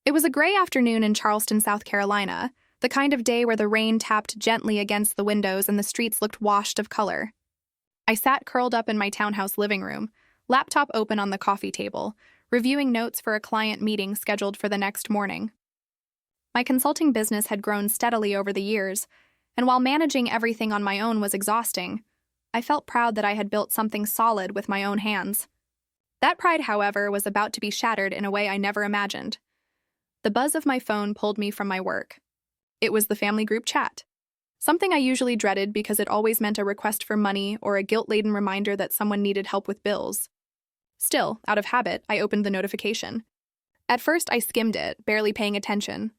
It was a gray afternoon in Charleston, South Carolina, the kind of day where the rain tapped gently against the windows and the streets looked washed of color. I sat curled up in my townhouse living room, laptop open on the coffee table, reviewing notes for a client meeting scheduled for the next morning. My consulting business had grown steadily over the years, and while managing everything on my own was exhausting, I felt proud that I had built something solid with my own hands. That pride, however, was about to be shattered in a way I never imagined. The buzz of my phone pulled me from my work. It was the family group chat. Something I usually dreaded because it always meant a request for money or a guilt-laden reminder that someone needed help with bills. Still, out of habit, I opened the notification. At first, I skimmed it, barely paying attention.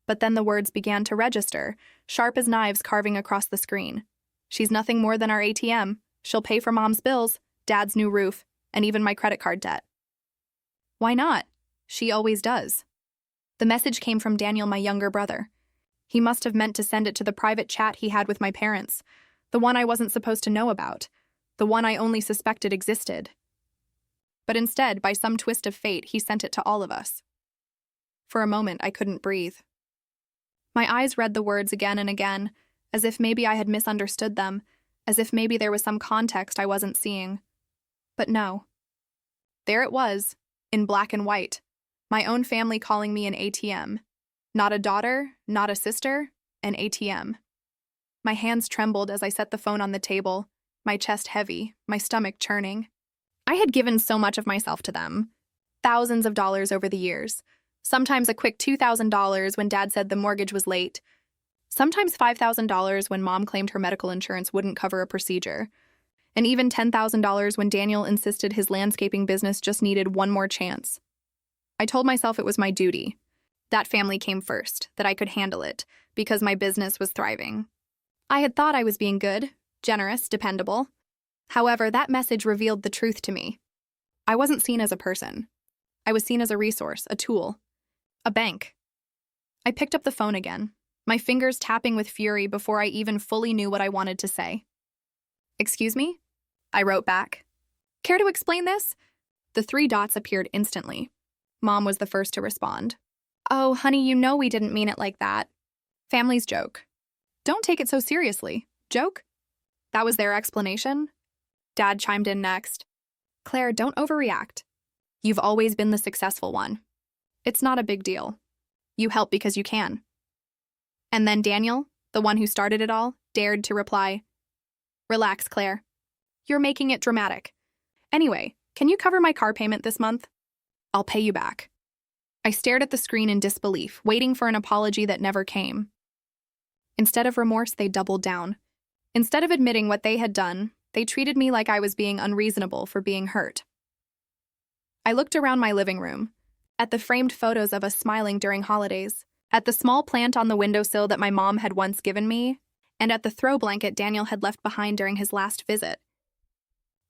But then the words began to register, sharp as knives carving across the screen. She's nothing more than our ATM. She'll pay for Mom's bills, Dad's new roof, and even my credit card debt. Why not? She always does. The message came from Daniel, my younger brother. He must have meant to send it to the private chat he had with my parents, the one I wasn't supposed to know about, the one I only suspected existed. But instead, by some twist of fate, he sent it to all of us. For a moment, I couldn't breathe. My eyes read the words again and again, as if maybe I had misunderstood them, as if maybe there was some context I wasn't seeing. But no. There it was, in black and white. My own family calling me an ATM. Not a daughter, not a sister, an ATM. My hands trembled as I set the phone on the table, my chest heavy, my stomach churning. I had given so much of myself to them. Thousands of dollars over the years. Sometimes a quick $2,000 when Dad said the mortgage was late. Sometimes $5,000 when Mom claimed her medical insurance wouldn't cover a procedure. And even $10,000 when Daniel insisted his landscaping business just needed one more chance. I told myself it was my duty. That family came first, that I could handle it, because my business was thriving. I had thought I was being good, generous, dependable. However, that message revealed the truth to me. I wasn't seen as a person. I was seen as a resource, a tool, a bank. I picked up the phone again, my fingers tapping with fury before I even fully knew what I wanted to say. "Excuse me?" I wrote back. "Care to explain this?" The three dots appeared instantly. Mom was the first to respond. "Oh, honey, you know we didn't mean it like that. Families joke. Don't take it so seriously. Joke?" That was their explanation. Dad chimed in next. "Claire, don't overreact. You've always been the successful one. It's not a big deal. You help because you can." And then Daniel, the one who started it all, dared to reply, "Relax, Claire. You're making it dramatic. Anyway, can you cover my car payment this month? I'll pay you back." I stared at the screen in disbelief, waiting for an apology that never came. Instead of remorse, they doubled down. Instead of admitting what they had done, they treated me like I was being unreasonable for being hurt. I looked around my living room, at the framed photos of us smiling during holidays, at the small plant on the windowsill that my mom had once given me, and at the throw blanket Daniel had left behind during his last visit.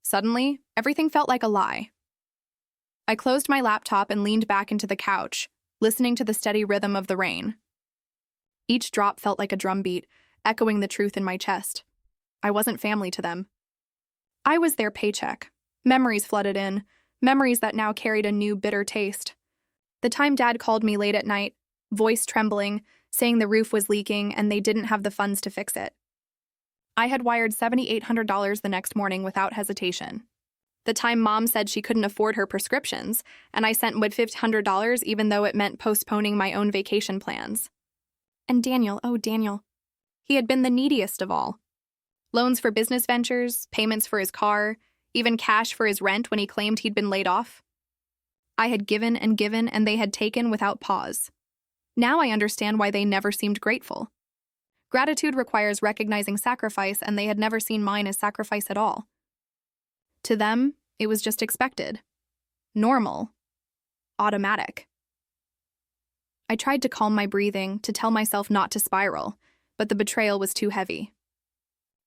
Suddenly, everything felt like a lie. I closed my laptop and leaned back into the couch, listening to the steady rhythm of the rain. Each drop felt like a drumbeat, echoing the truth in my chest. I wasn't family to them. I was their paycheck. Memories flooded in, memories that now carried a new bitter taste. The time Dad called me late at night, voice trembling, saying the roof was leaking and they didn't have the funds to fix it. I had wired $7,800 the next morning without hesitation. The time Mom said she couldn't afford her prescriptions, and I sent $1,500 even though it meant postponing my own vacation plans. And Daniel, oh Daniel, he had been the neediest of all. Loans for business ventures, payments for his car, even cash for his rent when he claimed he'd been laid off. I had given, and they had taken without pause. Now I understand why they never seemed grateful. Gratitude requires recognizing sacrifice, and they had never seen mine as sacrifice at all. To them, it was just expected. Normal. Automatic. I tried to calm my breathing, to tell myself not to spiral, but the betrayal was too heavy.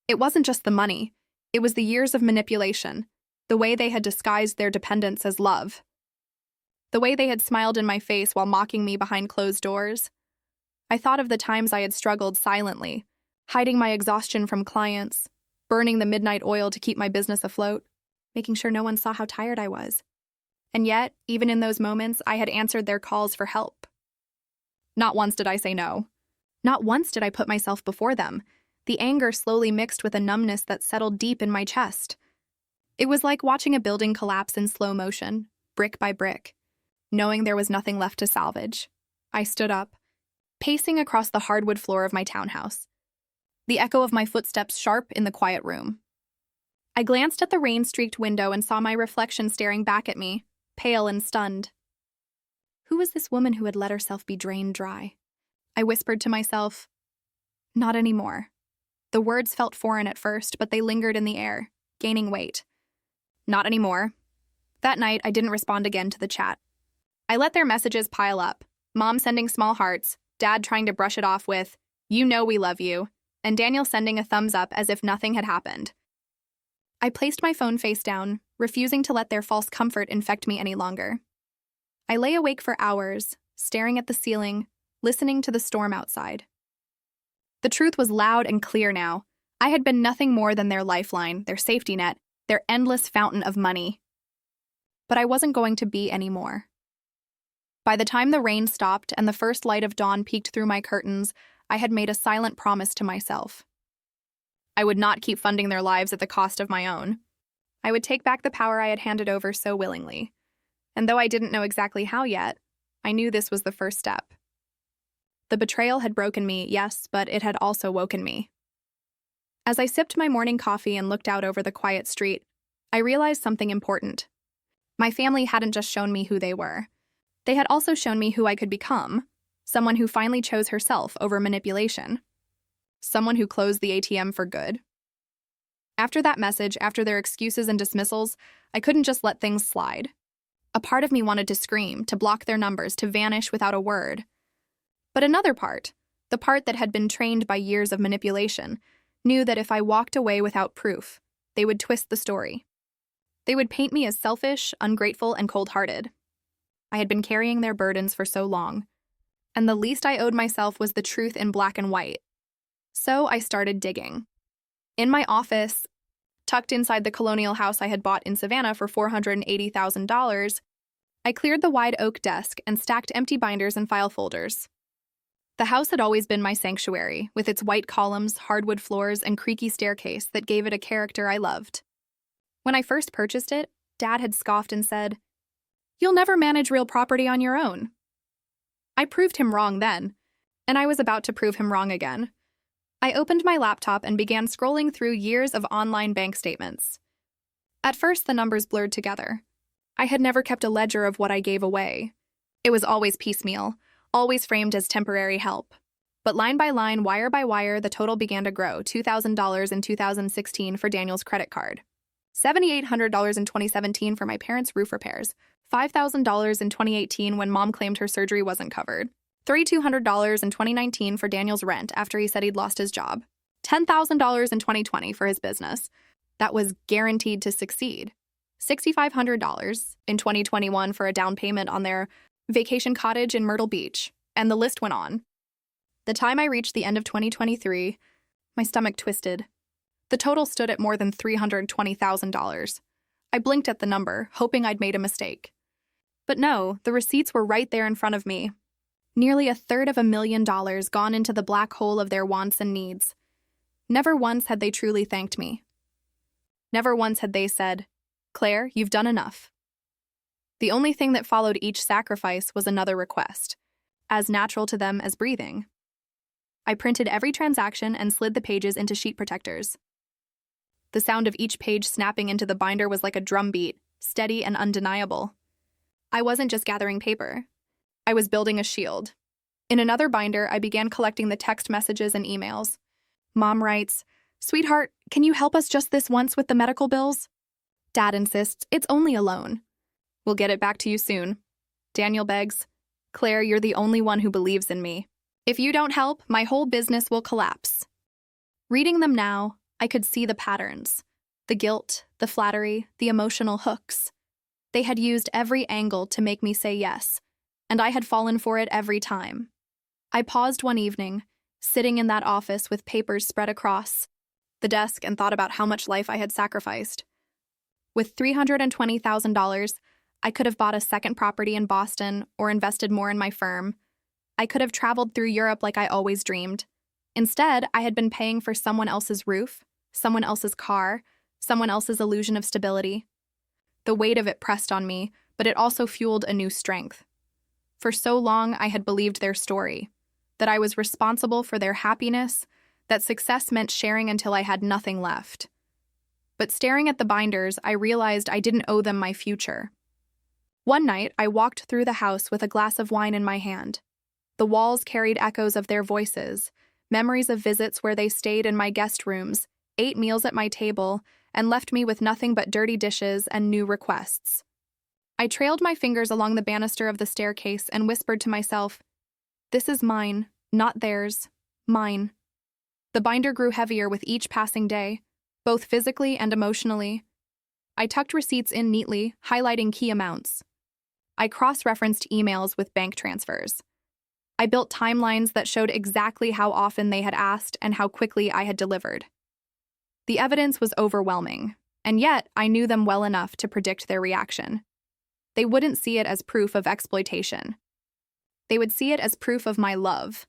It wasn't just the money. It was the years of manipulation, the way they had disguised their dependence as love. The way they had smiled in my face while mocking me behind closed doors. I thought of the times I had struggled silently, hiding my exhaustion from clients, burning the midnight oil to keep my business afloat, making sure no one saw how tired I was. And yet, even in those moments, I had answered their calls for help, Not once did I say no. Not once did I put myself before them. The anger slowly mixed with a numbness that settled deep in my chest. It was like watching a building collapse in slow motion, brick by brick. Knowing there was nothing left to salvage, I stood up, pacing across the hardwood floor of my townhouse, the echo of my footsteps sharp in the quiet room. I glanced at the rain-streaked window and saw my reflection staring back at me, pale and stunned. Who was this woman who had let herself be drained dry? I whispered to myself, "Not anymore." The words felt foreign at first, but they lingered in the air, gaining weight. Not anymore. That night, I didn't respond again to the chat. I let their messages pile up, Mom sending small hearts, Dad trying to brush it off with, "You know we love you," and Daniel sending a thumbs up as if nothing had happened. I placed my phone face down, refusing to let their false comfort infect me any longer. I lay awake for hours, staring at the ceiling, listening to the storm outside. The truth was loud and clear now. I had been nothing more than their lifeline, their safety net, their endless fountain of money. But I wasn't going to be anymore. By the time the rain stopped and the first light of dawn peeked through my curtains, I had made a silent promise to myself. I would not keep funding their lives at the cost of my own. I would take back the power I had handed over so willingly. And though I didn't know exactly how yet, I knew this was the first step. The betrayal had broken me, yes, but it had also woken me. As I sipped my morning coffee and looked out over the quiet street, I realized something important. My family hadn't just shown me who they were. They had also shown me who I could become, someone who finally chose herself over manipulation. Someone who closed the ATM for good. After that message, after their excuses and dismissals, I couldn't just let things slide. A part of me wanted to scream, to block their numbers, to vanish without a word. But another part, the part that had been trained by years of manipulation, knew that if I walked away without proof, they would twist the story. They would paint me as selfish, ungrateful, and cold-hearted. I had been carrying their burdens for so long, and the least I owed myself was the truth in black and white. So I started digging. In my office, tucked inside the colonial house I had bought in Savannah for $480,000, I cleared the wide oak desk and stacked empty binders and file folders. The house had always been my sanctuary, with its white columns, hardwood floors, and creaky staircase that gave it a character I loved. When I first purchased it, Dad had scoffed and said, "You'll never manage real property on your own." I proved him wrong then, and I was about to prove him wrong again. I opened my laptop and began scrolling through years of online bank statements. At first, the numbers blurred together. I had never kept a ledger of what I gave away. It was always piecemeal, always framed as temporary help. But line by line, wire by wire, the total began to grow. $2,000 in 2016 for Daniel's credit card. $7,800 in 2017 for my parents' roof repairs. $5,000 in 2018 when Mom claimed her surgery wasn't covered. $3,200 in 2019 for Daniel's rent after he said he'd lost his job. $10,000 in 2020 for his business. That was guaranteed to succeed. $6,500 in 2021 for a down payment on their vacation cottage in Myrtle Beach, and the list went on. The time I reached the end of 2023, my stomach twisted. The total stood at more than $320,000. I blinked at the number, hoping I'd made a mistake. But no, the receipts were right there in front of me. Nearly $250,000 gone into the black hole of their wants and needs. Never once had they truly thanked me. Never once had they said, "Claire, you've done enough." The only thing that followed each sacrifice was another request, as natural to them as breathing. I printed every transaction and slid the pages into sheet protectors. The sound of each page snapping into the binder was like a drumbeat, steady and undeniable. I wasn't just gathering paper. I was building a shield. In another binder, I began collecting the text messages and emails. Mom writes, "Sweetheart, can you help us just this once with the medical bills?" Dad insists, "It's only a loan. We'll get it back to you soon." Daniel begs, "Claire, you're the only one who believes in me. If you don't help, my whole business will collapse." Reading them now, I could see the patterns. The guilt, the flattery, the emotional hooks. They had used every angle to make me say yes, and I had fallen for it every time. I paused one evening, sitting in that office with papers spread across the desk, and thought about how much life I had sacrificed. With $320,000, I could have bought a second property in Boston or invested more in my firm. I could have traveled through Europe like I always dreamed. Instead, I had been paying for someone else's roof, someone else's car, someone else's illusion of stability. The weight of it pressed on me, but it also fueled a new strength. For so long, I had believed their story, that I was responsible for their happiness, that success meant sharing until I had nothing left. But staring at the binders, I realized I didn't owe them my future. One night, I walked through the house with a glass of wine in my hand. The walls carried echoes of their voices, memories of visits where they stayed in my guest rooms, ate meals at my table, and left me with nothing but dirty dishes and new requests. I trailed my fingers along the banister of the staircase and whispered to myself, "This is mine, not theirs, mine." The binder grew heavier with each passing day, both physically and emotionally. I tucked receipts in neatly, highlighting key amounts. I cross-referenced emails with bank transfers. I built timelines that showed exactly how often they had asked and how quickly I had delivered. The evidence was overwhelming, and yet I knew them well enough to predict their reaction. They wouldn't see it as proof of exploitation. They would see it as proof of my love.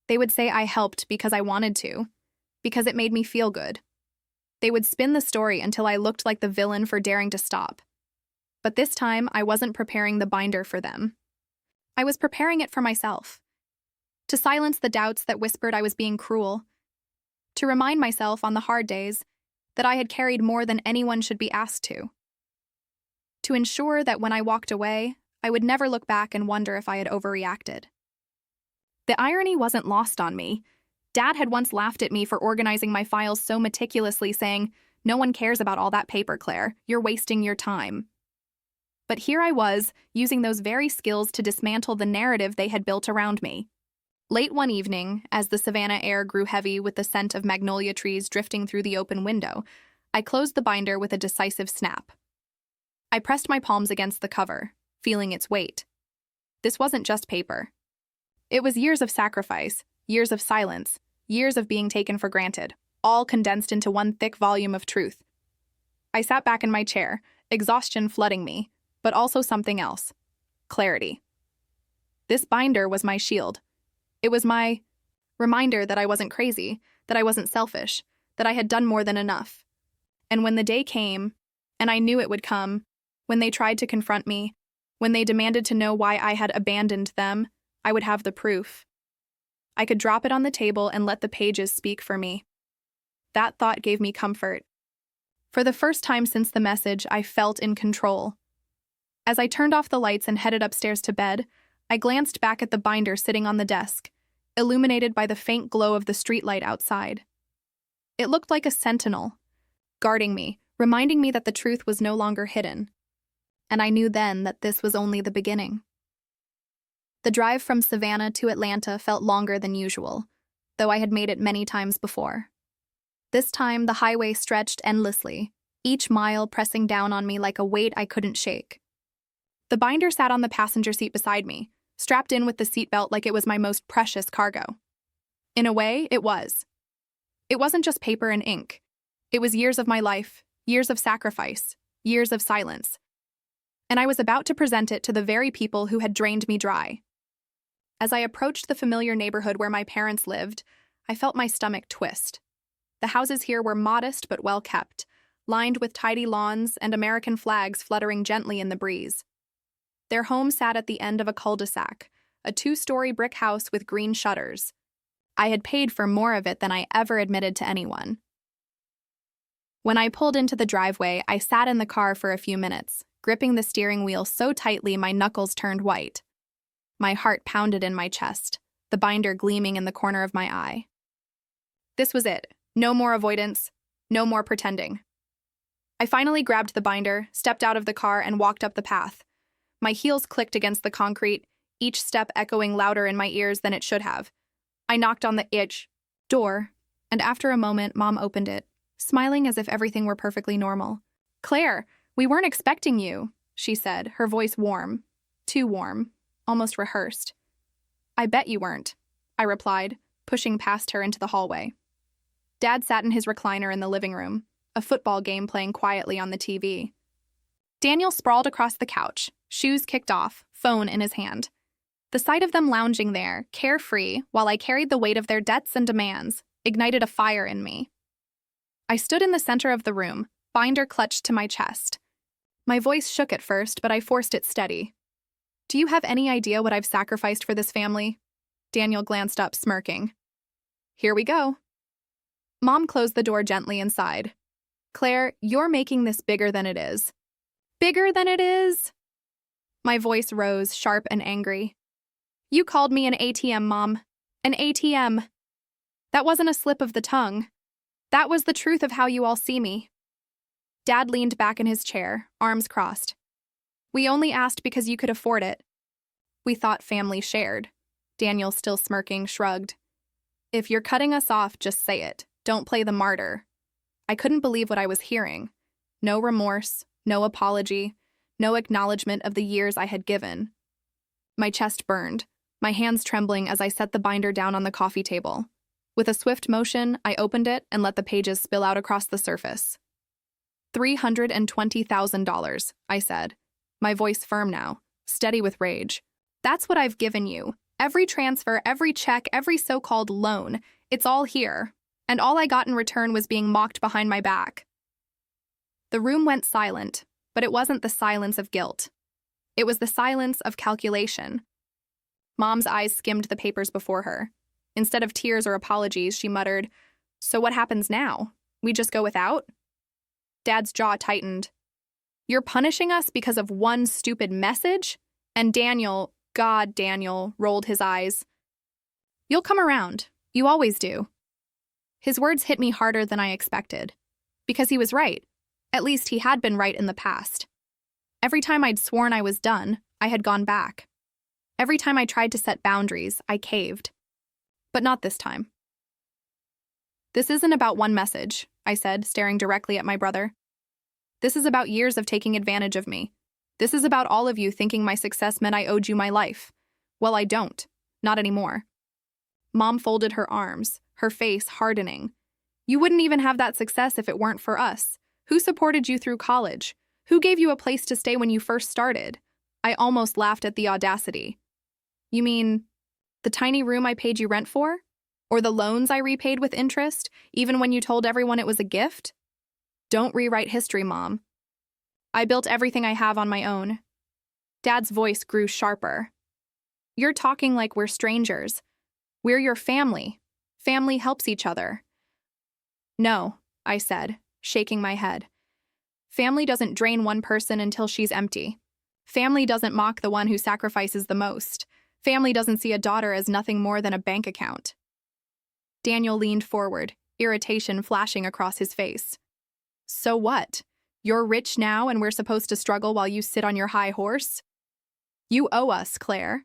They would say I helped because I wanted to, because it made me feel good. They would spin the story until I looked like the villain for daring to stop. But this time, I wasn't preparing the binder for them. I was preparing it for myself. To silence the doubts that whispered I was being cruel. To remind myself on the hard days that I had carried more than anyone should be asked to. To ensure that when I walked away, I would never look back and wonder if I had overreacted. The irony wasn't lost on me. Dad had once laughed at me for organizing my files so meticulously, saying, "No one cares about all that paper, Claire. You're wasting your time." But here I was, using those very skills to dismantle the narrative they had built around me. Late one evening, as the Savannah air grew heavy with the scent of magnolia trees drifting through the open window, I closed the binder with a decisive snap. I pressed my palms against the cover, feeling its weight. This wasn't just paper. It was years of sacrifice, years of silence, years of being taken for granted, all condensed into one thick volume of truth. I sat back in my chair, exhaustion flooding me, but also something else: clarity. This binder was my shield. It was my reminder that I wasn't crazy, that I wasn't selfish, that I had done more than enough. And when the day came, and I knew it would come, when they tried to confront me, when they demanded to know why I had abandoned them, I would have the proof. I could drop it on the table and let the pages speak for me. That thought gave me comfort. For the first time since the message, I felt in control. As I turned off the lights and headed upstairs to bed, I glanced back at the binder sitting on the desk, illuminated by the faint glow of the streetlight outside. It looked like a sentinel, guarding me, reminding me that the truth was no longer hidden. And I knew then that this was only the beginning. The drive from Savannah to Atlanta felt longer than usual, though I had made it many times before. This time, the highway stretched endlessly, each mile pressing down on me like a weight I couldn't shake. The binder sat on the passenger seat beside me, strapped in with the seatbelt like it was my most precious cargo. In a way, it was. It wasn't just paper and ink. It was years of my life, years of sacrifice, years of silence. And I was about to present it to the very people who had drained me dry. As I approached the familiar neighborhood where my parents lived, I felt my stomach twist. The houses here were modest but well kept, lined with tidy lawns and American flags fluttering gently in the breeze. Their home sat at the end of a cul-de-sac, a 2-story brick house with green shutters. I had paid for more of it than I ever admitted to anyone. When I pulled into the driveway, I sat in the car for a few minutes, gripping the steering wheel so tightly my knuckles turned white. My heart pounded in my chest, the binder gleaming in the corner of my eye. This was it. No more avoidance, no more pretending. I finally grabbed the binder, stepped out of the car, and walked up the path. My heels clicked against the concrete, each step echoing louder in my ears than it should have. I knocked on the door, and after a moment, Mom opened it, smiling as if everything were perfectly normal. "Claire, we weren't expecting you," she said, her voice warm. Too warm, almost rehearsed. "I bet you weren't," I replied, pushing past her into the hallway. Dad sat in his recliner in the living room, a football game playing quietly on the TV. Daniel sprawled across the couch, shoes kicked off, phone in his hand. The sight of them lounging there, carefree, while I carried the weight of their debts and demands, ignited a fire in me. I stood in the center of the room, binder clutched to my chest. My voice shook at first, but I forced it steady. Do you have any idea what I've sacrificed for this family? Daniel glanced up, smirking. Here we go. Mom closed the door gently and sighed. Claire, you're making this bigger than it is. Bigger than it is? My voice rose, sharp and angry. You called me an ATM, Mom. An ATM. That wasn't a slip of the tongue. That was the truth of how you all see me. Dad leaned back in his chair, arms crossed. We only asked because you could afford it. We thought family shared. Daniel, still smirking, shrugged. If you're cutting us off, just say it. Don't play the martyr. I couldn't believe what I was hearing. No remorse, no apology, no acknowledgement of the years I had given. My chest burned, my hands trembling as I set the binder down on the coffee table. With a swift motion, I opened it and let the pages spill out across the surface. $320,000, I said, my voice firm now, steady with rage. That's what I've given you. Every transfer, every check, every so-called loan, it's all here. And all I got in return was being mocked behind my back. The room went silent, but it wasn't the silence of guilt. It was the silence of calculation. Mom's eyes skimmed the papers before her. Instead of tears or apologies, she muttered, So what happens now? We just go without? Dad's jaw tightened. You're punishing us because of one stupid message? And Daniel, God, Daniel, rolled his eyes. You'll come around. You always do. His words hit me harder than I expected. Because he was right. At least he had been right in the past. Every time I'd sworn I was done, I had gone back. Every time I tried to set boundaries, I caved. But not this time. This isn't about one message, I said, staring directly at my brother. This is about years of taking advantage of me. This is about all of you thinking my success meant I owed you my life. Well, I don't. Not anymore. Mom folded her arms, her face hardening. You wouldn't even have that success if it weren't for us. Who supported you through college? Who gave you a place to stay when you first started? I almost laughed at the audacity. You mean the tiny room I paid you rent for? Or the loans I repaid with interest, even when you told everyone it was a gift? Don't rewrite history, Mom. I built everything I have on my own. Dad's voice grew sharper. You're talking like we're strangers. We're your family. Family helps each other. No, I said, shaking my head. Family doesn't drain one person until she's empty. Family doesn't mock the one who sacrifices the most. Family doesn't see a daughter as nothing more than a bank account. Daniel leaned forward, irritation flashing across his face. So what? You're rich now and we're supposed to struggle while you sit on your high horse? You owe us, Claire.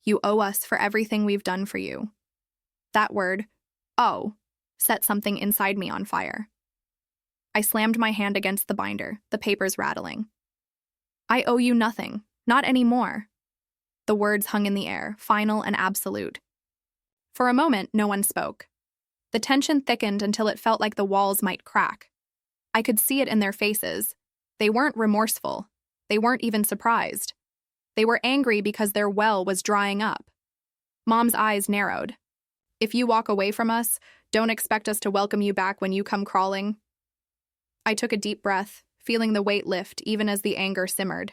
You owe us for everything we've done for you. That word, oh, set something inside me on fire. I slammed my hand against the binder, the papers rattling. I owe you nothing, not anymore. The words hung in the air, final and absolute. For a moment, no one spoke. The tension thickened until it felt like the walls might crack. I could see it in their faces. They weren't remorseful. They weren't even surprised. They were angry because their well was drying up. Mom's eyes narrowed. If you walk away from us, don't expect us to welcome you back when you come crawling. I took a deep breath, feeling the weight lift even as the anger simmered.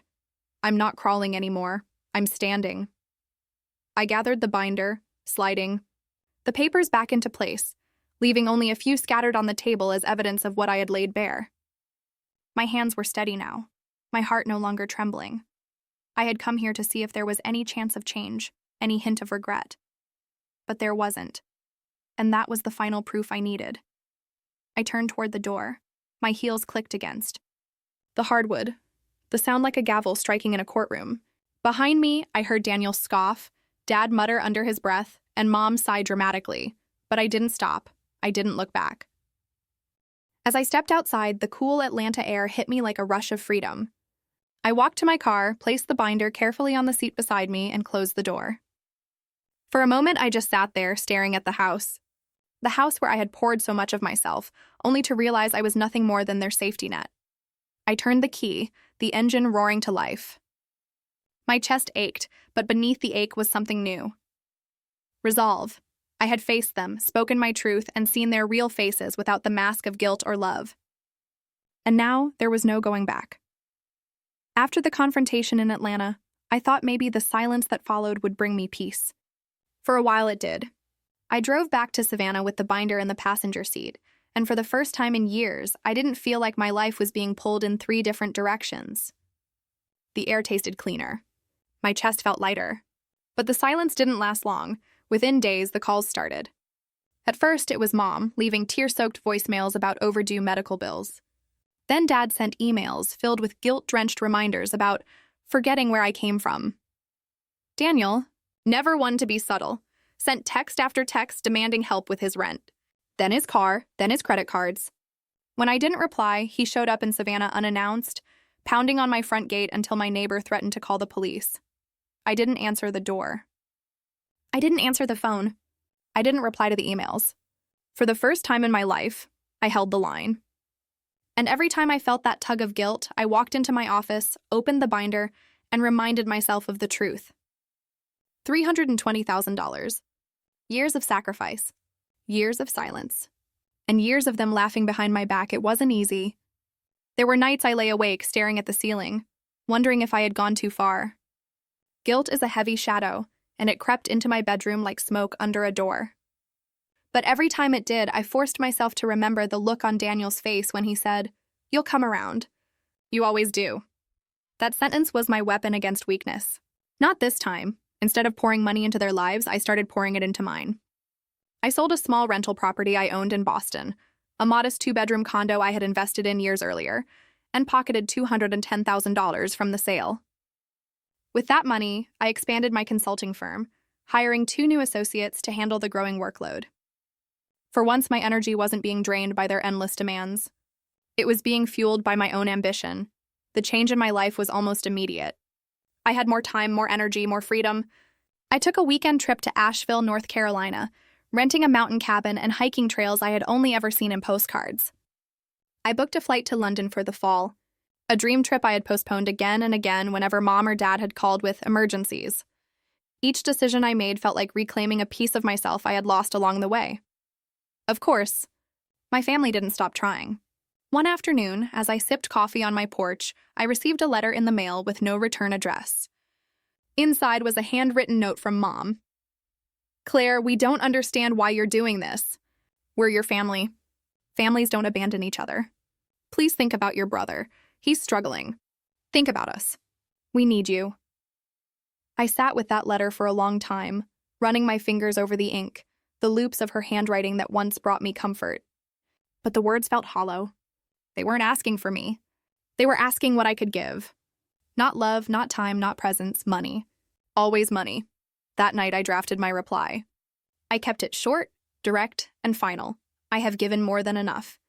I'm not crawling anymore. I'm standing. I gathered the binder, sliding the papers back into place, leaving only a few scattered on the table as evidence of what I had laid bare. My hands were steady now, my heart no longer trembling. I had come here to see if there was any chance of change, any hint of regret. But there wasn't, and that was the final proof I needed. I turned toward the door, my heels clicked against the hardwood, the sound like a gavel striking in a courtroom. Behind me, I heard Daniel scoff, Dad mutter under his breath, and Mom sigh dramatically. But I didn't stop. I didn't look back. As I stepped outside, the cool Atlanta air hit me like a rush of freedom. I walked to my car, placed the binder carefully on the seat beside me, and closed the door. For a moment, I just sat there, staring at the house where I had poured so much of myself, only to realize I was nothing more than their safety net. I turned the key, the engine roaring to life. My chest ached, but beneath the ache was something new. Resolve. I had faced them, spoken my truth, and seen their real faces without the mask of guilt or love. And now there was no going back. After the confrontation in Atlanta, I thought maybe the silence that followed would bring me peace. For a while it did. I drove back to Savannah with the binder in the passenger seat, and for the first time in years, I didn't feel like my life was being pulled in 3 different directions. The air tasted cleaner. My chest felt lighter. But the silence didn't last long. Within days, the calls started. At first, it was Mom, leaving tear-soaked voicemails about overdue medical bills. Then Dad sent emails filled with guilt-drenched reminders about forgetting where I came from. Daniel, never one to be subtle, sent text after text demanding help with his rent. Then his car, then his credit cards. When I didn't reply, he showed up in Savannah unannounced, pounding on my front gate until my neighbor threatened to call the police. I didn't answer the door. I didn't answer the phone. I didn't reply to the emails. For the first time in my life, I held the line. And every time I felt that tug of guilt, I walked into my office, opened the binder, and reminded myself of the truth. $320,000. Years of sacrifice. Years of silence. And years of them laughing behind my back. It wasn't easy. There were nights I lay awake, staring at the ceiling, wondering if I had gone too far. Guilt is a heavy shadow, and it crept into my bedroom like smoke under a door. But every time it did, I forced myself to remember the look on Daniel's face when he said, "You'll come around. You always do." That sentence was my weapon against weakness. Not this time. Instead of pouring money into their lives, I started pouring it into mine. I sold a small rental property I owned in Boston, a modest 2-bedroom condo I had invested in years earlier, and pocketed $210,000 from the sale. With that money, I expanded my consulting firm, hiring 2 new associates to handle the growing workload. For once, my energy wasn't being drained by their endless demands. It was being fueled by my own ambition. The change in my life was almost immediate. I had more time, more energy, more freedom. I took a weekend trip to Asheville, North Carolina, renting a mountain cabin and hiking trails I had only ever seen in postcards. I booked a flight to London for the fall, a dream trip I had postponed again and again whenever Mom or Dad had called with emergencies. Each decision I made felt like reclaiming a piece of myself I had lost along the way. Of course, my family didn't stop trying. One afternoon, as I sipped coffee on my porch, I received a letter in the mail with no return address. Inside was a handwritten note from Mom. "Claire, we don't understand why you're doing this. We're your family. Families don't abandon each other. Please think about your brother. He's struggling. Think about us. We need you." I sat with that letter for a long time, running my fingers over the ink, the loops of her handwriting that once brought me comfort. But the words felt hollow. They weren't asking for me. They were asking what I could give. Not love, not time, not presence, money. Always money. That night I drafted my reply. I kept it short, direct, and final. I have given more than enough.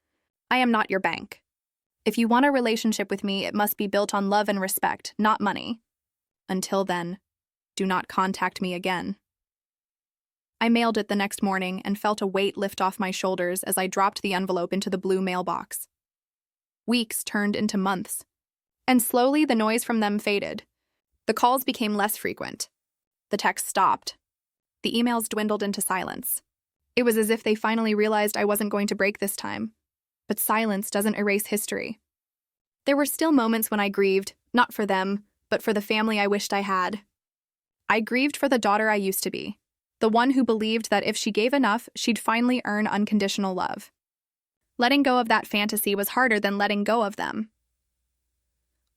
I am not your bank. If you want a relationship with me, it must be built on love and respect, not money. Until then, do not contact me again. I mailed it the next morning and felt a weight lift off my shoulders as I dropped the envelope into the blue mailbox. Weeks turned into months, and slowly the noise from them faded. The calls became less frequent. The texts stopped. The emails dwindled into silence. It was as if they finally realized I wasn't going to break this time. But silence doesn't erase history. There were still moments when I grieved, not for them, but for the family I wished I had. I grieved for the daughter I used to be, the one who believed that if she gave enough, she'd finally earn unconditional love. Letting go of that fantasy was harder than letting go of them.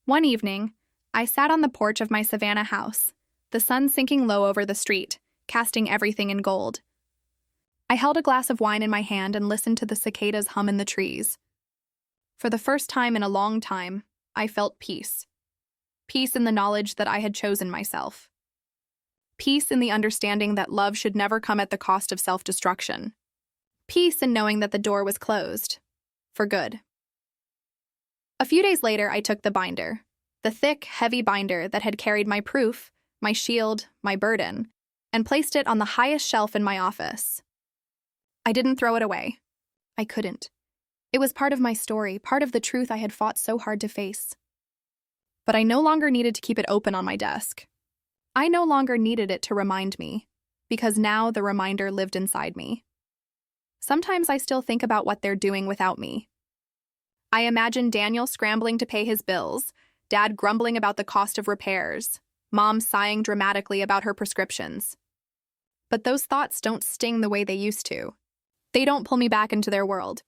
One evening, I sat on the porch of my Savannah house, the sun sinking low over the street, casting everything in gold. I held a glass of wine in my hand and listened to the cicadas hum in the trees. For the first time in a long time, I felt peace. Peace in the knowledge that I had chosen myself. Peace in the understanding that love should never come at the cost of self-destruction. Peace in knowing that the door was closed. For good. A few days later, I took the binder, the thick, heavy binder that had carried my proof, my shield, my burden, and placed it on the highest shelf in my office. I didn't throw it away. I couldn't. It was part of my story, part of the truth I had fought so hard to face. But I no longer needed to keep it open on my desk. I no longer needed it to remind me, because now the reminder lived inside me. Sometimes I still think about what they're doing without me. I imagine Daniel scrambling to pay his bills, Dad grumbling about the cost of repairs, Mom sighing dramatically about her prescriptions. But those thoughts don't sting the way they used to. They don't pull me back into their world.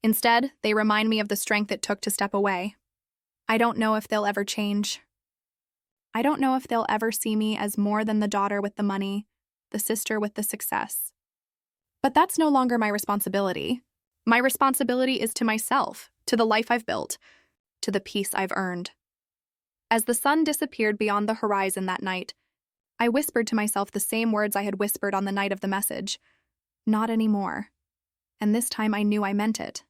Instead, they remind me of the strength it took to step away. I don't know if they'll ever change. I don't know if they'll ever see me as more than the daughter with the money, the sister with the success. But that's no longer my responsibility. My responsibility is to myself, to the life I've built, to the peace I've earned. As the sun disappeared beyond the horizon that night, I whispered to myself the same words I had whispered on the night of the message. Not anymore. And this time I knew I meant it.